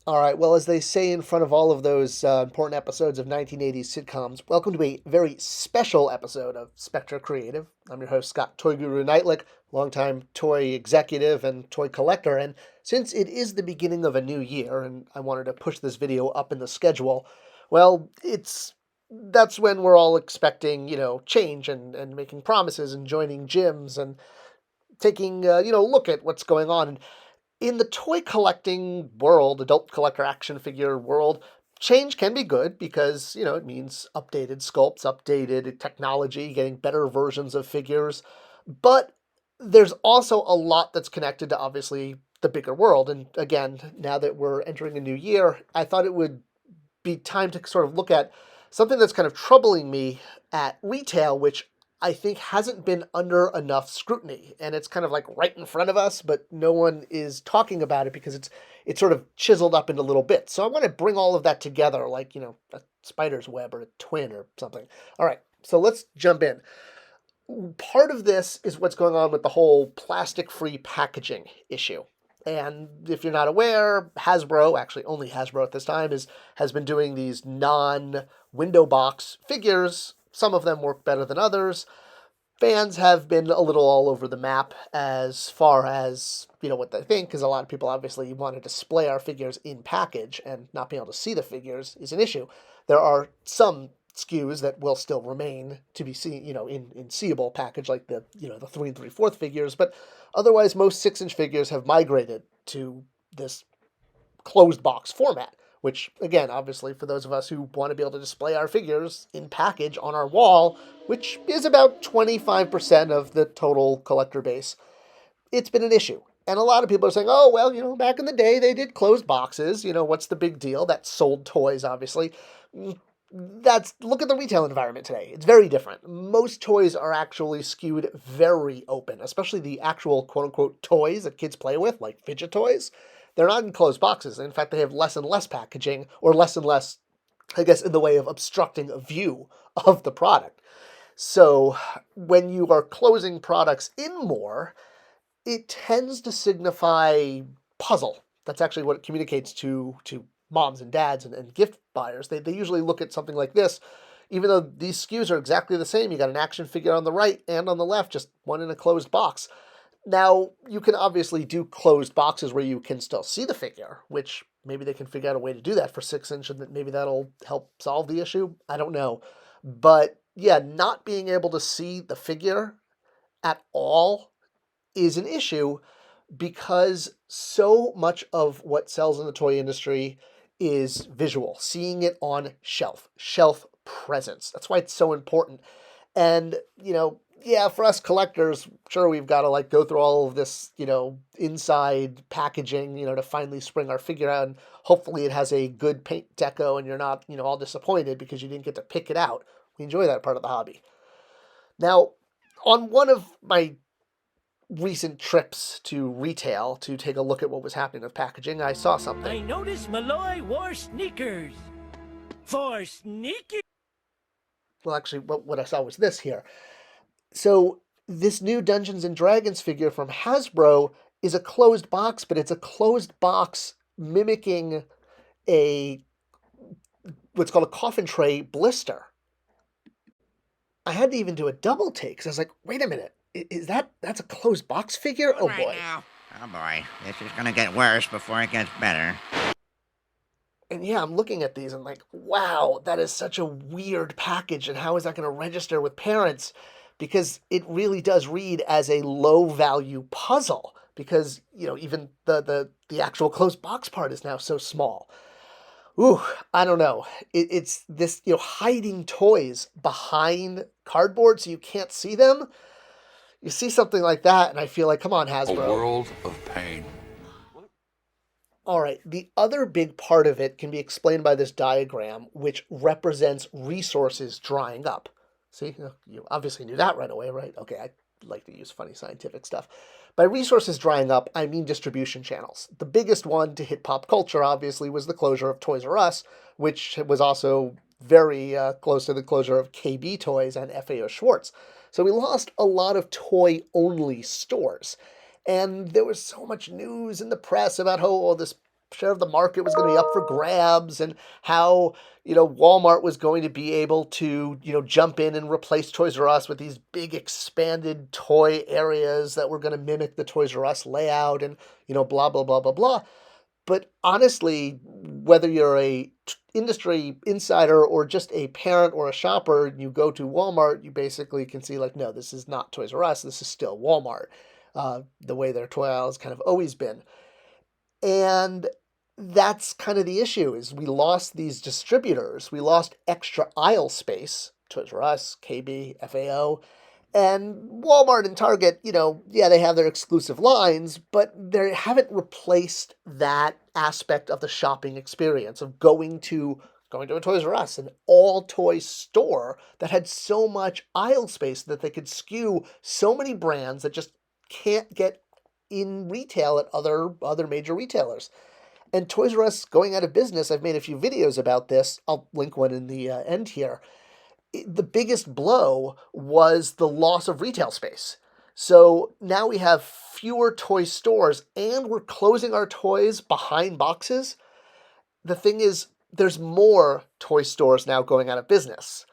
All right. Well, as they say in front of all of those important episodes of 1980s sitcoms, welcome to a very special episode of Spector Creative. I'm your host, Scott Toy Guru Neitlich, longtime toy executive and toy collector. And since it is the beginning of a new year and I wanted to push this video up in the schedule, well, that's when we're all expecting, change and making promises and joining gyms and taking, look at what's going on. And in the toy collecting world, adult collector action figure world, change can be good because, it means updated sculpts, updated technology, getting better versions of figures. But there's also a lot that's connected to obviously the bigger world. And again, now that we're entering a new year, I thought it would be time to sort of look at something that's kind of troubling me at retail, which I think hasn't been under enough scrutiny. And it's kind of like right in front of us, but no one is talking about it because it's sort of chiseled up into little bits. So I want to bring all of that together, like, a spider's web or a twin or something. All right, so let's jump in. Part of this is what's going on with the whole plastic-free packaging issue. And if you're not aware, Hasbro, actually only Hasbro at this time, has been doing these non-window box figures. Some of them work better than others. Fans have been a little all over the map as far as, what they think, because a lot of people obviously want to display our figures in package, and not being able to see the figures is an issue. There are some SKUs that will still remain to be seen, in seeable package, like the 3 3/4 figures, but otherwise most 6-inch figures have migrated to this closed box format, which again, obviously for those of us who want to be able to display our figures in package on our wall, which is about 25% of the total collector base, it's been an issue. And a lot of people are saying, oh, well, back in the day they did closed boxes. What's the big deal? That sold toys, obviously. Look at the retail environment today. It's very different. Most toys are actually skewed very open, especially the actual quote unquote toys that kids play with, like fidget toys. They're not in closed boxes. In fact, they have less and less packaging, or less and less, I guess, in the way of obstructing a view of the product. So when you are closing products in more, it tends to signify puzzle. That's actually what it communicates to moms and dads and gift buyers. They usually look at something like this, even though these SKUs are exactly the same. You got an action figure on the right and on the left, just one in a closed box. Now, you can obviously do closed boxes where you can still see the figure, which maybe they can figure out a way to do that for 6 inch, and maybe that'll help solve the issue. I don't know. But yeah, not being able to see the figure at all is an issue because so much of what sells in the toy industry is visual, seeing it on shelf presence. That's why it's so important. And, yeah, for us collectors, sure, we've got to like go through all of this, inside packaging, to finally spring our figure out. And hopefully it has a good paint deco and you're not, all disappointed because you didn't get to pick it out. We enjoy that part of the hobby. Now, on one of my recent trips to retail to take a look at what was happening with packaging, I saw I something. noticed Malloy wore sneakers. For sneaky. Well, actually, what I saw was this here. So, this new Dungeons and Dragons figure from Hasbro is a closed box, but it's a closed box mimicking a what's called a coffin tray blister. I had to even do a double take because I was like, wait a minute, is that's a closed box figure? All Oh right boy. now. Oh boy, this is gonna get worse before it gets better. And yeah, I'm looking at these and like, wow, that is such a weird package. And how is that going to register with parents? Because it really does read as a low value puzzle. Because even the actual closed box part is now so small. Ooh, I don't know. It's this hiding toys behind cardboard so you can't see them. You see something like that, and I feel like, come on, A Hasbro. world of pain. All right, the other big part of it can be explained by this diagram, which represents resources drying up. See, you obviously knew that right away, right? Okay, I like to use funny scientific stuff. By resources drying up, I mean distribution channels. The biggest one to hit pop culture, obviously, was the closure of Toys R Us, which was also very close to the closure of KB Toys and FAO Schwartz. So we lost a lot of toy-only stores. And there was so much news in the press about how this share of the market was going to be up for grabs, and how, Walmart was going to be able to, jump in and replace Toys R Us with these big expanded toy areas that were going to mimic the Toys R Us layout, and, blah, blah, blah, blah, blah. But honestly, whether you're a industry insider or just a parent or a shopper, you go to Walmart, you basically can see like, no, this is not Toys R Us. This is still Walmart, the way their toy aisle has kind of always been. And that's kind of the issue is we lost these distributors. We lost extra aisle space, Toys R Us, KB, FAO, and Walmart and Target, yeah, they have their exclusive lines, but they haven't replaced that aspect of the shopping experience of going to a Toys R Us, an all toy store that had so much aisle space that they could skew so many brands that just can't get in retail at other major retailers. And Toys R Us going out of business, I've made a few videos about this. I'll link one in the end here. The biggest blow was the loss of retail space. So now we have fewer toy stores and we're closing our toys behind boxes. The thing is, there's more toy stores now going out of business.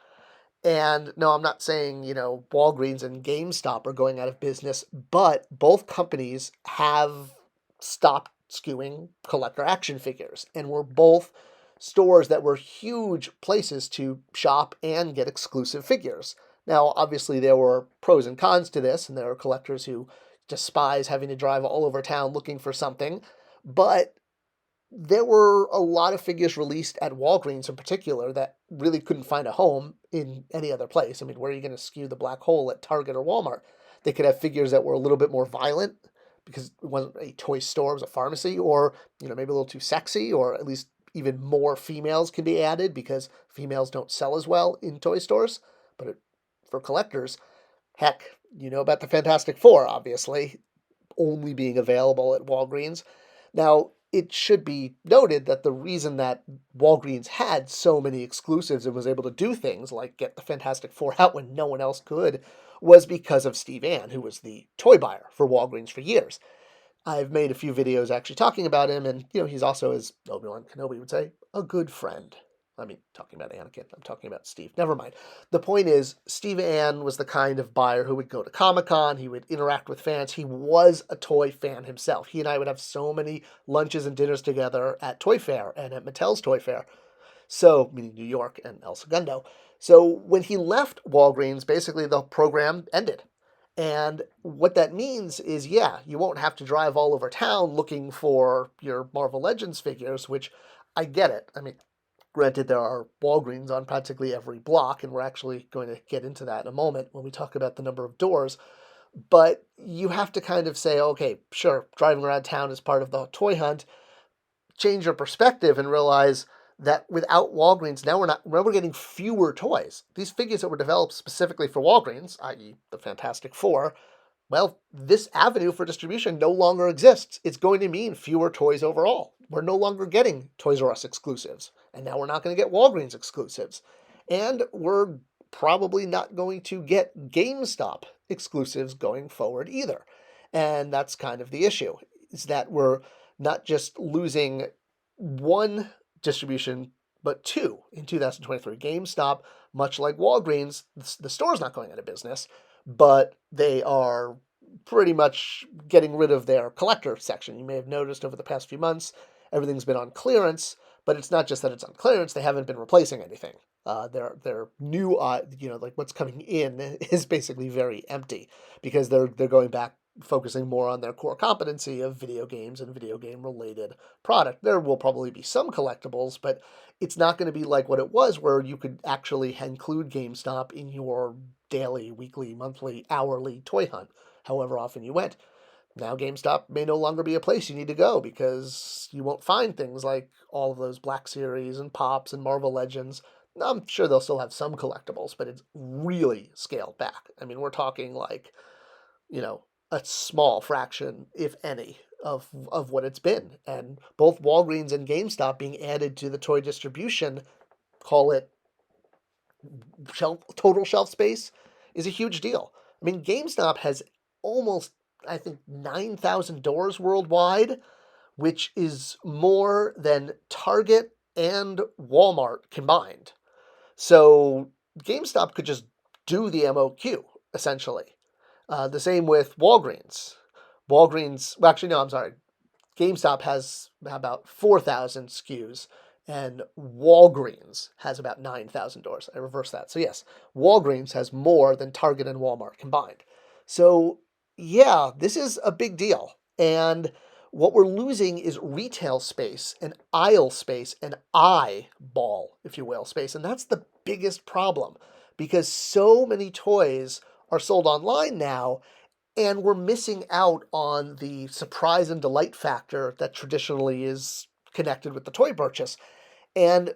And no, I'm not saying, Walgreens and GameStop are going out of business, but both companies have stopped skewing collector action figures. And we're both stores that were huge places to shop and get exclusive figures. Now, obviously, there were pros and cons to this, and there are collectors who despise having to drive all over town looking for something. But there were a lot of figures released at Walgreens in particular that really couldn't find a home in any other place. I mean, where are you going to skew the black hole at Target or Walmart? They could have figures that were a little bit more violent because it wasn't a toy store, it was a pharmacy, or, maybe a little too sexy, or at least even more females can be added because females don't sell as well in toy stores. But for collectors, heck, about the Fantastic Four, obviously, only being available at Walgreens. Now, it should be noted that the reason that Walgreens had so many exclusives and was able to do things like get the Fantastic Four out when no one else could was because of Steve Ann, who was the toy buyer for Walgreens for years. I've made a few videos actually talking about him, and, he's also, as Obi-Wan Kenobi would say, a good friend. I mean, talking about Anakin, I'm talking about Steve. Never mind. The point is, Steve Ann was the kind of buyer who would go to Comic-Con, he would interact with fans, he was a toy fan himself. He and I would have so many lunches and dinners together at Toy Fair and at Mattel's Toy Fair. So, meaning New York and El Segundo. So when he left Walgreens, basically the program ended. And what that means is, yeah, you won't have to drive all over town looking for your Marvel Legends figures, which I get it. I mean, granted, there are Walgreens on practically every block, and we're actually going to get into that in a moment when we talk about the number of doors. But you have to kind of say, okay, sure, driving around town is part of the toy hunt. Change your perspective and realize that without Walgreens, now we're getting fewer toys. These figures that were developed specifically for Walgreens, i.e. the Fantastic Four, well, this avenue for distribution no longer exists. It's going to mean fewer toys overall. We're no longer getting Toys R Us exclusives, and now we're not going to get Walgreens exclusives. And we're probably not going to get GameStop exclusives going forward either. And that's kind of the issue, is that we're not just losing one distribution, but two in 2023. GameStop, much like Walgreens, the store's not going out of business, but they are pretty much getting rid of their collector section. You may have noticed over the past few months, everything's been on clearance, but it's not just that it's on clearance, they haven't been replacing anything. Their new, like what's coming in is basically very empty because they're going back focusing more on their core competency of video games and video game related product. There will probably be some collectibles, but it's not going to be like what it was where you could actually include GameStop in your daily, weekly, monthly, hourly toy hunt, however often you went. Now GameStop may no longer be a place you need to go because you won't find things like all of those Black Series and Pops and Marvel Legends. I'm sure they'll still have some collectibles, but it's really scaled back. I mean, we're talking like, a small fraction, if any, of what it's been. And both Walgreens and GameStop being added to the toy distribution, call it total shelf space, is a huge deal. I mean, GameStop has almost, I think, 9,000 doors worldwide, which is more than Target and Walmart combined. So GameStop could just do the MOQ, essentially. The same with Walgreens. Well, actually, no, I'm sorry. GameStop has about 4,000 SKUs, and Walgreens has about 9,000 doors. I reversed that. So, yes, Walgreens has more than Target and Walmart combined. So, yeah, this is a big deal. And what we're losing is retail space and aisle space and eyeball, if you will, space. And that's the biggest problem because so many toys are sold online now, and we're missing out on the surprise and delight factor that traditionally is connected with the toy purchase. And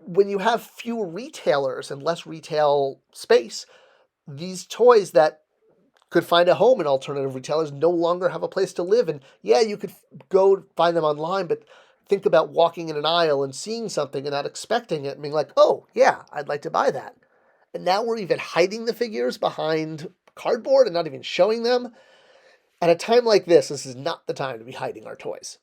when you have fewer retailers and less retail space, these toys that could find a home in alternative retailers no longer have a place to live. And yeah, you could go find them online, but think about walking in an aisle and seeing something and not expecting it and being like, oh, yeah, I'd like to buy that. And now we're even hiding the figures behind cardboard and not even showing them. At a time like this is not the time to be hiding our toys.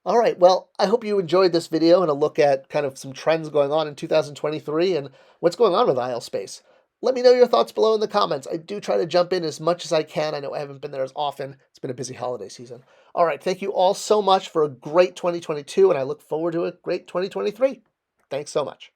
All right, well, I hope you enjoyed this video and a look at kind of some trends going on in 2023 and what's going on with aisle space. Let me know your thoughts below in the comments. I do try to jump in as much as I can. I know I haven't been there as often. It's been a busy holiday season. All right, thank you all so much for a great 2022, and I look forward to a great 2023. Thanks so much.